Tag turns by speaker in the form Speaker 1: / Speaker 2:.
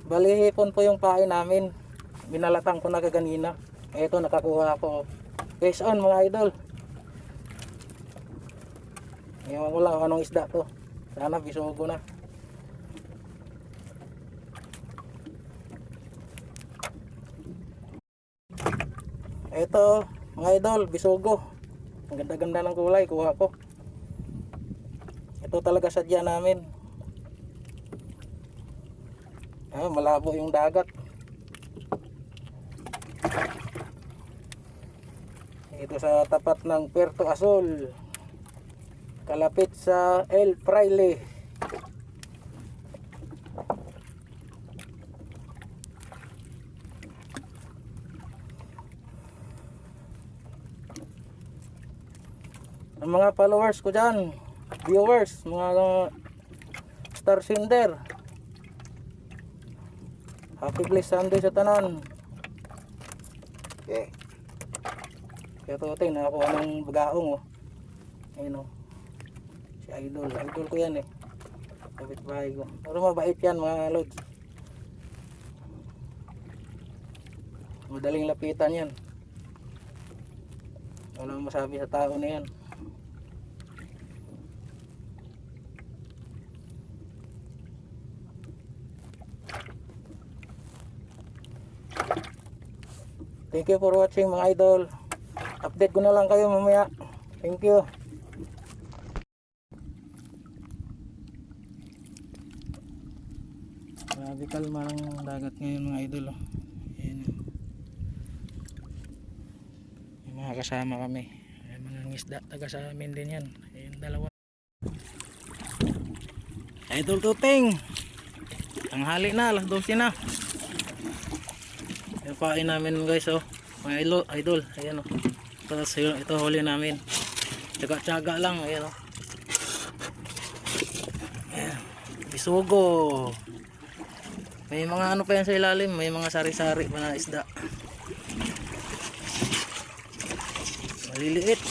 Speaker 1: Bali hipon po yung pain namin. Binalatan ko na kaganina. Ito nakakuha ako. Fish on mga idol. Ewan ko lang anong isda to. Sana bisugo na. Ito mga idol, bisugo. Ang ganda-ganda ng kulay, kuha ko. Ito talaga sadya namin. Malabo yung dagat. Ito sa tapat ng Puerto Azul, kalapit sa El Fraile. Ang mga followers ko dyan, viewers, mga star sender, happy blessed Sunday sa tanan. Okay. Kaya tutin, nakakuha ng bagaong oh. Ayun oh. Si idol ko yan eh. Kapitbahay ko. Pero mabait yan mga lods. Madaling lapitan yan. Walang masabi sa tao na yan. Thank you for watching mga idol. Update ko na lang kayo mamaya. Thank you. Grabe kalma ng dagat ngayon mga idol oh. Ayan. May mga kasama kami. May mga isda taga sa amin din yan. Ayan dalawa. Idol Tuting. Tanghali na, alas 12 na. Yung pain namin guys oh. Mga idol, ayan oh. Ito huli namin. Tsaga-tsaga lang, ayan oh. Ayan. Bisugo. May mga ano pa yan sa ilalim, may mga sari-sari pa na isda. Maliliit.